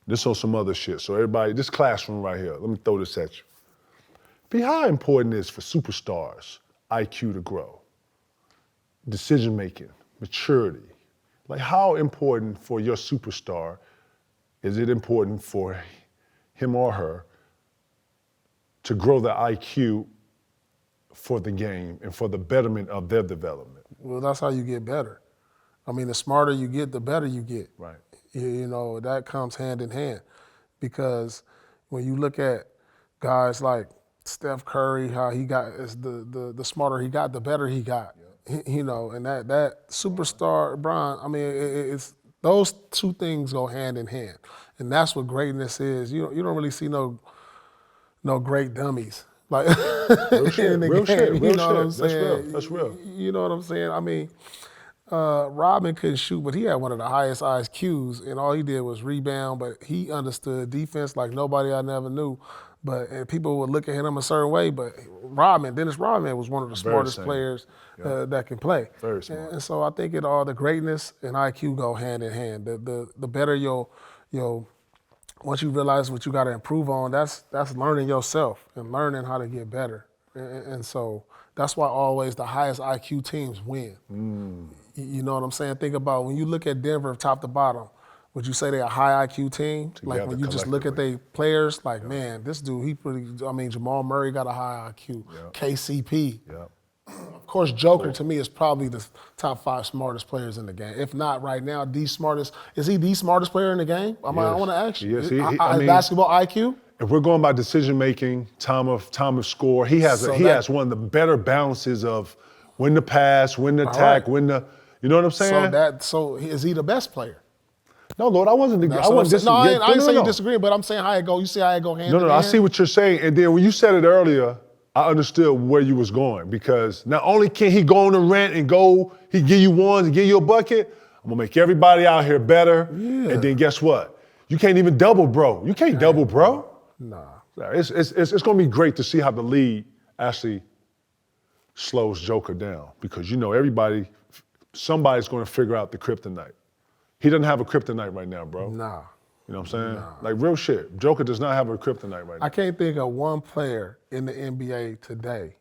This on some other shit. So everybody, this classroom right here, let me throw this at you. P, how important is for superstars IQ to grow? Decision making, maturity. Like how important for your superstar is it important for him or her to grow the IQ for the game and for the betterment of their development? Well, that's how you get better. I mean, the smarter you get, the better you get. Right. You know, that comes hand in hand. Because when you look at guys like Steph Curry, how he got, the smarter he got, the better he got. Yeah. You know, and that superstar, Bron, I mean, it's those two things go hand in hand. And that's what greatness is. You don't really see no great dummies. Like real shit, in the real game, shit, you real know what I'm shit. saying? That's real. You know what I'm saying? I mean, Rodman couldn't shoot, but he had one of the highest IQs, and all he did was rebound, but he understood defense like nobody I never knew. And people would look at him a certain way, but Dennis Rodman was one of the smartest players that can play. Very smart. And so I think the greatness and IQ go hand in hand. The better once you realize what you got to improve on, that's learning yourself and learning how to get better. And so that's why always the highest IQ teams win. You know what I'm saying? Think about when you look at Denver top to bottom, would you say they're a high IQ team? Like when you just look at their players, like, man, this dude, Jamal Murray got a high IQ. KCP. Of course, Joker to me is probably the top 5 smartest players in the game. If not right now, is he the smartest player in the game? I want to ask you. Yes, basketball IQ? If we're going by decision making, time of score, he has one of the better balances of when to pass, when to attack, when to, you know what I'm saying? So is he the best player? No, Lord, I wasn't disagreeing. No, I ain't saying you disagree, but I'm saying how it go. You see how it go hand in hand? No, I see what you're saying. And then when you said it earlier, I understood where you was going, because not only can he go on the rant and he give you ones and give you a bucket, I'm gonna make everybody out here better. Yeah. And then guess what? You can't even double bro. You can't double bro. Nah. It's gonna be great to see how the league actually slows Joker down, because somebody's gonna figure out the kryptonite. He doesn't have a kryptonite right now, bro. Nah. You know what I'm saying? Nah. Like real shit. Joker does not have a kryptonite right now. I can't think of one player in the NBA today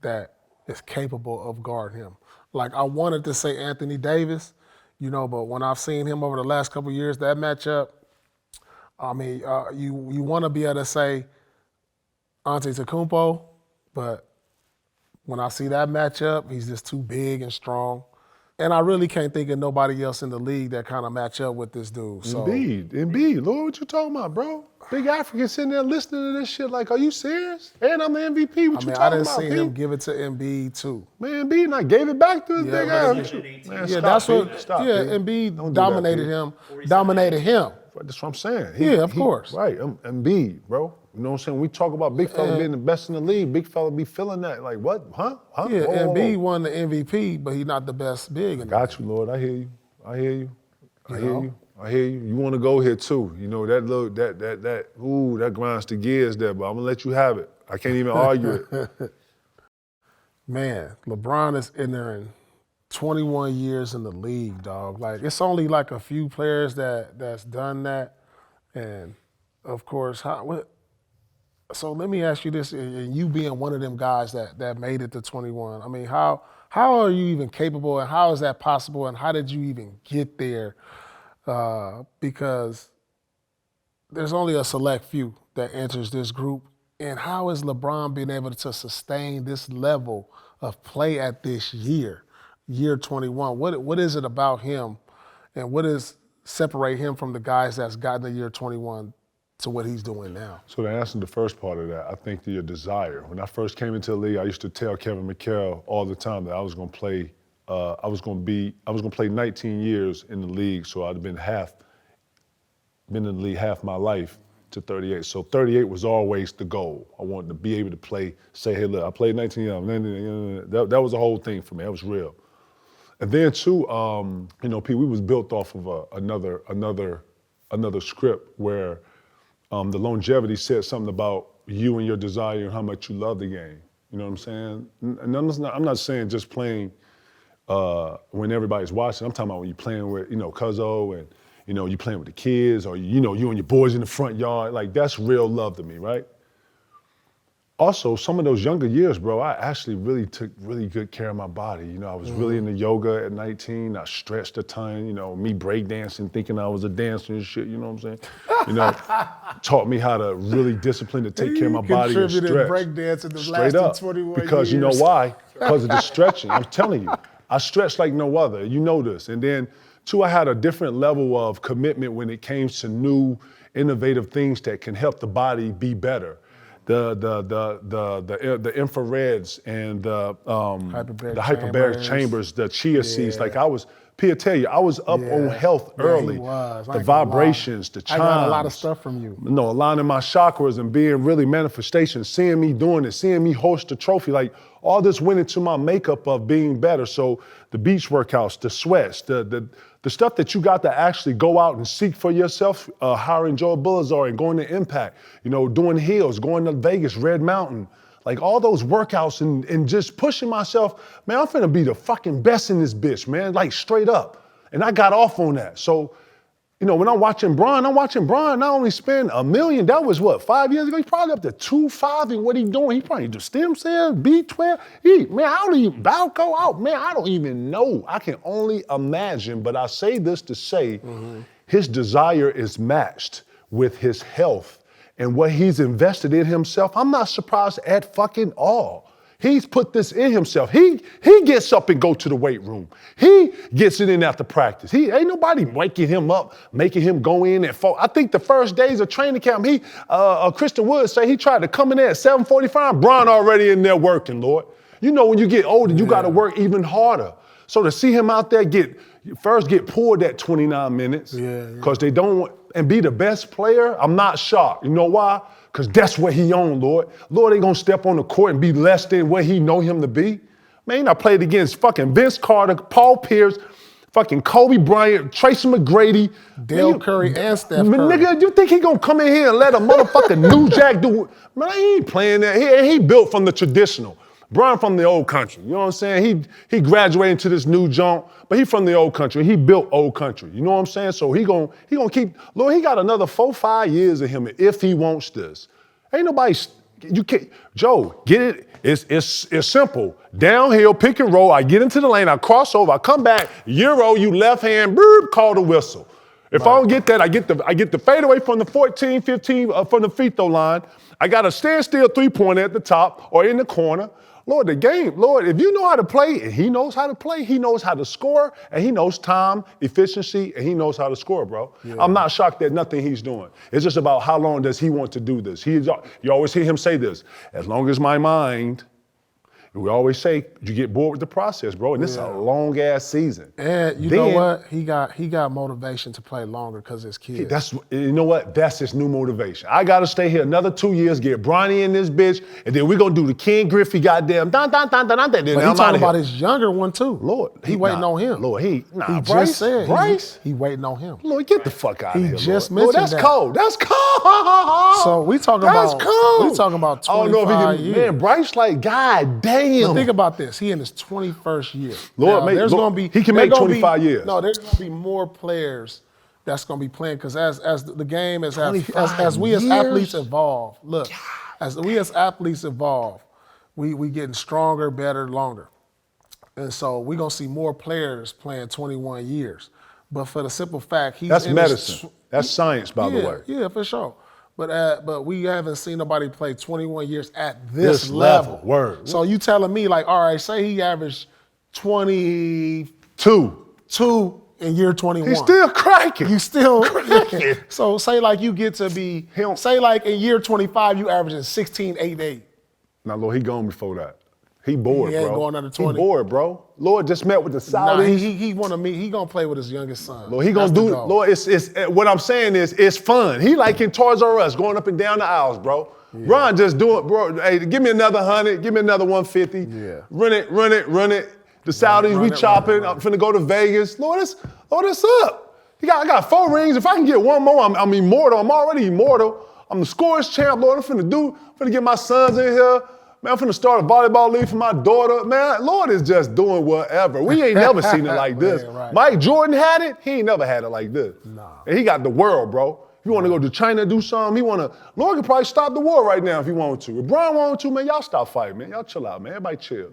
that is capable of guarding him. Like I wanted to say Anthony Davis, but when I've seen him over the last couple of years, that matchup, I mean, you want to be able to say Antetokounmpo, but when I see that matchup, he's just too big and strong. And I really can't think of nobody else in the league that kind of match up with this dude. So. Embiid. Lord, what you talking about, bro? Big African sitting there listening to this shit like, are you serious? And I'm the MVP, what you talking about, I didn't see him give it to Embiid, too. Man, Embiid and I gave it back to his big ass. Embiid dominated him. That's what I'm saying. Of course. Right, Embiid, bro. You know what I'm saying? When we talk about big fella being the best in the league, big fella be feeling that. Like, what? Huh? Yeah, Embiid won the MVP, but he's not the best big in the Got you, Lord. I hear you. You want to go here, too. That grinds the gears there, but I'm going to let you have it. I can't even argue it. Man, LeBron is entering 21 years in the league, dog. Like, it's only like a few players that's done that. And, of course, so let me ask you this, and you being one of them guys that made it to 21, I mean, how How are you even capable, and how is that possible, and how did you even get there? Because there's only a select few that enters this group. And how is LeBron being able to sustain this level of play at this year 21? What is it about him, and what is separate him from the guys that's gotten to year 21 to what he's doing now? So to answer the first part of that, I think your desire. When I first came into the league, I used to tell Kevin McHale all the time that I was going to play. I was going to play 19 years in the league, so I'd have been in the league half my life to 38. So 38 was always the goal. I wanted to be able to play, say, hey, look, I played 19 years. That was the whole thing for me. That was real. And then too, Pete, we was built off of another script where the longevity said something about you and your desire and how much you love the game. You know what I'm saying? And I'm not saying just playing when everybody's watching. I'm talking about when you're playing with, Cuzzo and, you playing with the kids, or, you and your boys in the front yard. Like, that's real love to me, right? Also, some of those younger years, bro, I actually really took really good care of my body. I was really into yoga at 19. I stretched a ton, me breakdancing, thinking I was a dancer and shit, you know what I'm saying? Taught me how to really discipline to take care of my body and stretch. Breakdancing the Straight last up. 21 because years. you know why? Because of the stretching. I'm telling you. I stretched like no other. You know this. And then, two, I had a different level of commitment when it came to new, innovative things that can help the body be better. The infrareds and the hyperbaric chambers, the chia seeds. Like Pia tell you, I was up on health early. The vibrations, the chimes. I got a lot of stuff from you. Aligning my chakras and being really manifestation, seeing me doing it, seeing me host a trophy. Like, all this went into my makeup of being better. So the beach workouts, the sweats, the stuff that you got to actually go out and seek for yourself, hiring Joe Bullazar and going to Impact, doing hills, going to Vegas, Red Mountain, like all those workouts and just pushing myself. Man, I'm finna be the fucking best in this bitch, man, like straight up. And I got off on that. So, when I'm watching Bron not only spend $1 million. That was what, 5 years ago? He's probably up to 2.5 in what he doing. He probably do stem cells, B12. I don't even go out. Man, I don't even know. I can only imagine. But I say this to say his desire is matched with his health and what he's invested in himself. I'm not surprised at fucking all. He's put this in himself. He gets up and go to the weight room. He gets it in after practice. Ain't nobody waking him up, making him go in at 4. I think the first days of training camp, Christian Wood say he tried to come in there at 7:45. Bron already in there working, Lord. When you get older, you got to work even harder. So to see him out there get pulled at 29 minutes because they don't want, and be the best player, I'm not shocked. You know why? Because that's what he on, Lord. Lord ain't gonna step on the court and be less than what he know him to be. Man, I played against fucking Vince Carter, Paul Pierce, fucking Kobe Bryant, Tracy McGrady. Dale Curry and Steph Curry. Nigga, you think he gonna come in here and let a motherfucking New Jack do it? Man, he ain't playing that. He built from the traditional. Bron from the old country, you know what I'm saying? He graduated into this new junk, but he from the old country. He built old country, you know what I'm saying? So he gonna keep, Lord, he got another 4-5 years of him if he wants this. Ain't nobody, you can't, Joe, get it? It's simple. Downhill, pick and roll. I get into the lane, I cross over, I come back, Euro, you left hand, boop, call the whistle. If I don't get that, I get the fadeaway from the 14, 15 from the free throw line. I got a standstill three-pointer at the top or in the corner. Lord, the game, Lord, if you know how to play, and he knows how to play, he knows how to score, and he knows time, efficiency, and he knows how to score, bro. Yeah. I'm not shocked at nothing he's doing. It's just about how long does he want to do this. You always hear him say this, as long as my mind, we always say, you get bored with the process, bro, and this is a long-ass season. And you know what? He got motivation to play longer because his kids. You know what? That's his new motivation. I got to stay here another 2 years, get Bronny in this bitch, and then we're going to do the Ken Griffey goddamn But he's talking about his younger one, too. Lord. He waiting on him. Lord, he Bryce, just said Bryce? He waiting on him. Lord, get the fuck out of here, He just Lord. mentioned That's cold. That's cold. So we talking about 25 I don't know if he years. Man, Bryce like, god damn. But think about this. He in his 21st year. Lord, he can make 25 years. No, there's going to be more players that's going to be playing because as the game, as we as athletes evolve, look, as we as athletes evolve, we getting stronger, better, longer. And so we're going to see more players playing 21 years. But for the simple fact, he's That's in medicine. That's science, by the yeah, way. Yeah, for sure. But we haven't seen nobody play 21 years at this level. Word. So you telling me, like, all right, say he averaged 22 in year 21. He's still cracking. You still cracking. So say like you get to be, say like in year 25, you averaging 16, 8, 8. Now, Lord, he gone before that. He bored, He ain't bro. going under 20. He bored, bro. Lord just met with the Saudis. Nah, he want to meet. He gonna play with his youngest son. Lord, he gonna do. Lord, it's what I'm saying is it's fun. He like in Toys R Us, going up and down the aisles, bro. Yeah. Ron just doing, bro. Hey, give me another 100. Give me another 150. Yeah. Run it. The Saudis, we chopping. I'm finna go to Vegas. Lord, it's up. I got 4 rings. If I can get one more, I'm immortal. I'm already immortal. I'm the scorers champ, Lord. I'm finna get my sons in here. Man, I'm finna start a volleyball league for my daughter. Man, Lord is just doing whatever. We ain't never seen it like this. Right. Mike Jordan had it. He ain't never had it like this. Nah. And he got the world, bro. If you want to go to China, do something, Lord could probably stop the war right now if he wanted to. If Bron wanted to, man, y'all stop fighting, man. Y'all chill out, man. Everybody chill.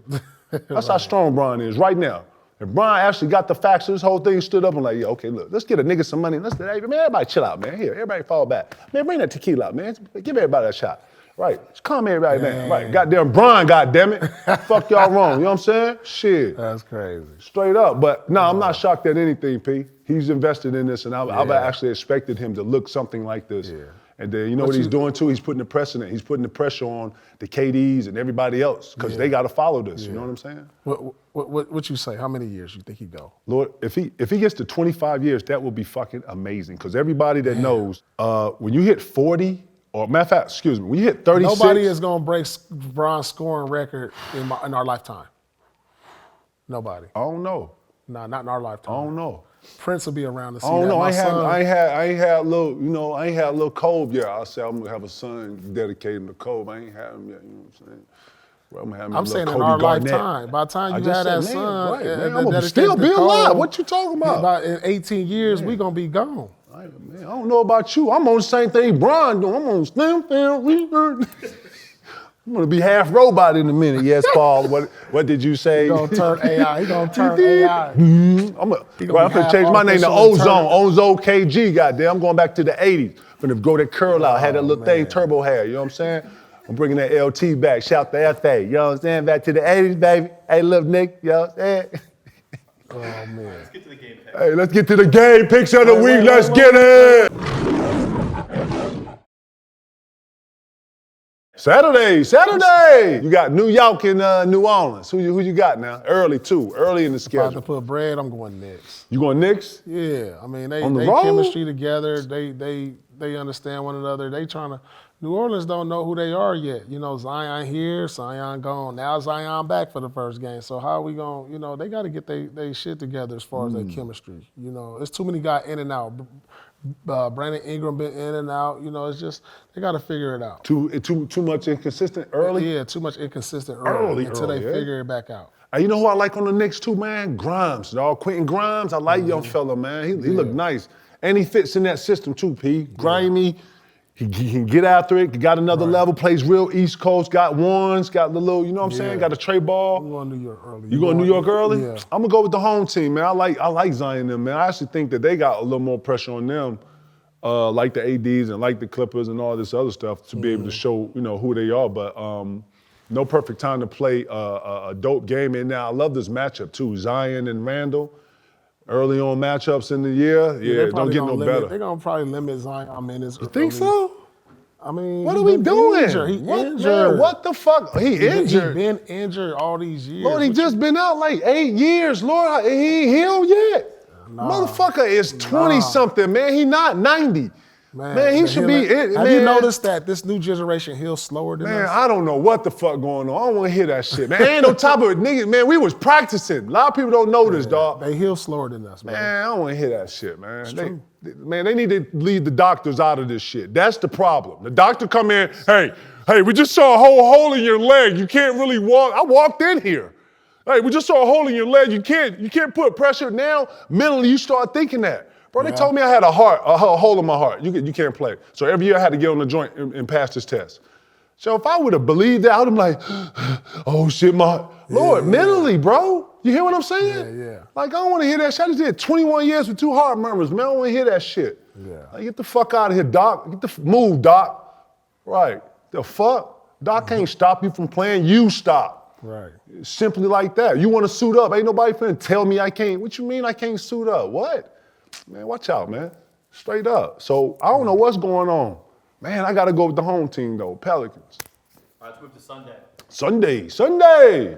That's how strong Bron is right now. If Bron actually got the facts of this whole thing, stood up and like, yeah, okay, look, let's get a nigga some money. Man, everybody chill out, man. Here, everybody fall back. Man, bring that tequila out, man. Give everybody a shot. Right, calm everybody down. Right, goddamn Bron, goddammit. Fuck y'all wrong, you know what I'm saying? Shit. That's crazy. Straight up, but no, I'm not shocked at anything, P. He's invested in this, and I've actually expected him to look something like this. Yeah. And then you know what he's doing too? He's putting the precedent. He's putting the pressure on the KDs and everybody else because they got to follow this. You know what I'm saying? What you say? How many years you think he go? Lord, if he gets to 25 years, that will be fucking amazing. Because everybody that knows, when you hit 40. Or matter of fact, excuse me, when you hit 36. Nobody is gonna break Bron's scoring record in our lifetime. Nobody. I don't know. Nah, not in our lifetime. I don't know. Prince will be around to see I don't that. know. My I ain't had little Kobe yet. I said I'm gonna have a son dedicated to Kobe. I ain't had him yet. You know what I'm saying? Well, I'm saying in our lifetime. By the time you had that son, right, man, I'm gonna still be alive. What you talking about? In 18 years, we gonna be gone. Man, I don't know about you. I'm on the same thing Bron doing. I'm on STEM research. I'm gonna be half robot in a minute. Yes, Paul. What did you say? He gonna turn AI. He gonna turn AI. I'm gonna change my name to Ozone KG. Goddamn, I'm going back to the '80s. I'm gonna grow that curl out. Had that little thing, turbo hair. You know what I'm saying? I'm bringing that LT back. Shout the FA. You know what I'm saying? Back to the '80s, baby. Hey, little Nick. You know what I'm saying? Oh man. Let's get to the game pick. Hey, let's get to the game picks of the week. Let's get it. Saturday. You got New York and New Orleans. Who you got now? Early in the schedule. If I have to put bread, I'm going Knicks. You going Knicks? Yeah, I mean they road? chemistry together. They understand one another. They trying to. New Orleans don't know who they are yet. You know, Zion here, Zion gone. Now Zion back for the first game. So how are we going, you know, they got to get they shit together as far as their chemistry. You know, there's too many guys in and out. Brandon Ingram been in and out. You know, it's just, they got to figure it out. Too much inconsistent early? Yeah, too much inconsistent early until they figure it back out. You know who I like on the Knicks too, man? Grimes, dog. Quentin Grimes. I like young fella, man. He look nice. And he fits in that system too, P. Grimy. He can get after it, got another level, plays real East Coast, got ones, got the little, you know what I'm saying? Got a tray ball. I'm going New York early. You going New York early? Yeah. I'm gonna go with the home team, man. I like Zion and them, man. I actually think that they got a little more pressure on them, like the ADs and like the Clippers and all this other stuff to be able to show, you know, who they are. But no perfect time to play a dope game. And now I love this matchup too, Zion and Randall. Early on matchups in the year, yeah, don't get no better. They're going to probably limit Zion minutes. You think so? I mean, what are we doing? Injured. He injured. Man, what the fuck? He injured. He been injured all these years. Lord, he just been out like 8 years. Lord, he ain't healed yet. Motherfucker is 20-something, man. He not 90. Man, he should be. Have you noticed that this new generation heals slower than us? Man, I don't know what the fuck going on. I don't want to hear that shit, man. Ain't no top of it, niggas. Man, we was practicing. A lot of people don't know this, dog. They heal slower than us, man. Man, I don't want to hear that shit, man. It's true. They need to leave the doctors out of this shit. That's the problem. The doctor come in, hey, we just saw a whole hole in your leg. You can't really walk. I walked in here. Hey, we just saw a hole in your leg. You can't put pressure. Now, mentally, you start thinking that. Bro, they told me I had a hole in my heart. You can't play. So every year I had to get on the joint and pass this test. So if I would have believed that, I would have been like, oh shit, Lord, mentally, bro. You hear what I'm saying? Yeah. Like, I don't want to hear that shit. I just did 21 years with 2 heart murmurs, man. I don't want to hear that shit. Yeah. Like, get the fuck out of here, Doc. Move, Doc. Right. The fuck? Doc can't stop you from playing. You stop. Right. Simply like that. You want to suit up. Ain't nobody finna tell me I can't. What you mean I can't suit up? What? Man, watch out, man. Straight up. So I don't know what's going on. Man, I got to go with the home team, though. Pelicans. All right, let's move to Sunday. Sunday.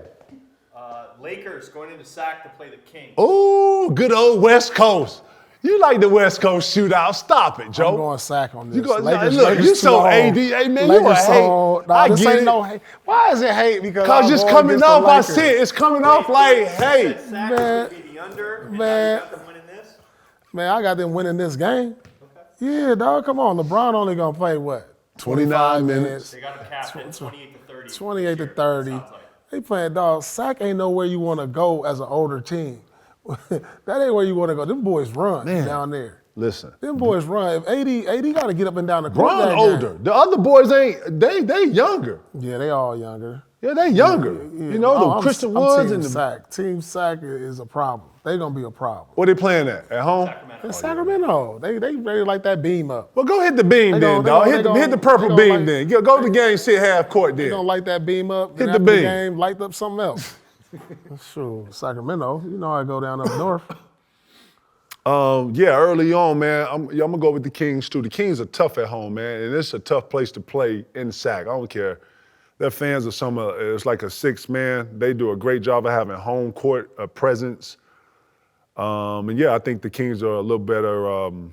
Lakers going into SAC to play the Kings. Oh, good old West Coast. You like the West Coast shootout. Stop it, Joe. I'm going sack on this. You go, Lakers, look, Lakers you so too AD. long. Hey, man, Lakers you a hate. so, nah, I this get ain't it. no hate. Why is it hate? Because it's coming off, I see it. It's coming off like hate. SAC is Man, going to be the under, and now you got them winning this? Man, I got them winning this game. Yeah, dog, come on. LeBron only going to play what? 29 minutes. They got a cap at 28 to 30. 28 to It 30. sounds like. They playing, dog. SAC ain't nowhere you want to go as an older team. That ain't where you want to go. Them boys run down there. Listen. Them boys run. If AD got to get up and down the court. Bron that older. game. The other boys ain't, they younger. Yeah, they all younger. Yeah, they younger. Yeah. You know, the I'm Christian I'm Woods team and the, SAC. Team SAC is a problem. They gonna be a problem. what they playing at home? In Sacramento, they ready like that beam up. Well, go hit the beam They then, gon- dog. they Hit gon- the they purple gon' beam like- then. Go to the game, sit half court They then. gonna light that beam up. Hit then the after beam. game, light up something else. Sure, Sacramento. You know I go down up north. Yeah, early on, man, I'm gonna go with the Kings too. The Kings are tough at home, man, and it's a tough place to play in SAC. I don't care. Their fans are it's like a 6-man. They do a great job of having home court presence. And yeah, I think the Kings are a little better. I'm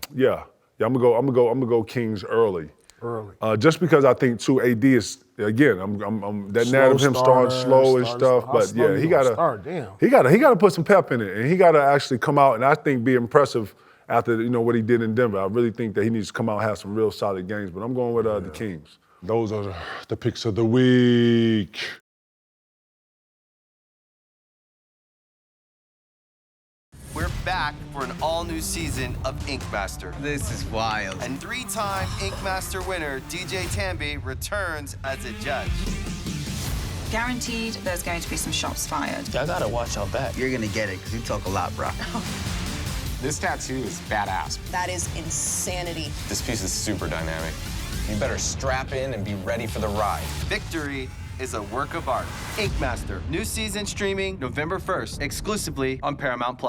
gonna go Kings early. Just because I think too, AD is again. I'm that Slow narrative of him starting slow and stuff, How but slow yeah, you he gonna gotta start. Damn. he gotta put some pep in it, and he gotta actually come out and I think be impressive after what he did in Denver. I really think that he needs to come out and have some real solid games. But I'm going with the Kings. Those are the picks of the week. We're back for an all-new season of Ink Master. This is wild. And 3-time Ink Master winner DJ Tambi returns as a judge. Guaranteed there's going to be some shots fired. Y'all gotta watch y'all back. You're gonna get it, because you talk a lot, bro. This tattoo is badass. That is insanity. This piece is super dynamic. You better strap in and be ready for the ride. Victory is a work of art. Ink Master, new season streaming November 1st, exclusively on Paramount+.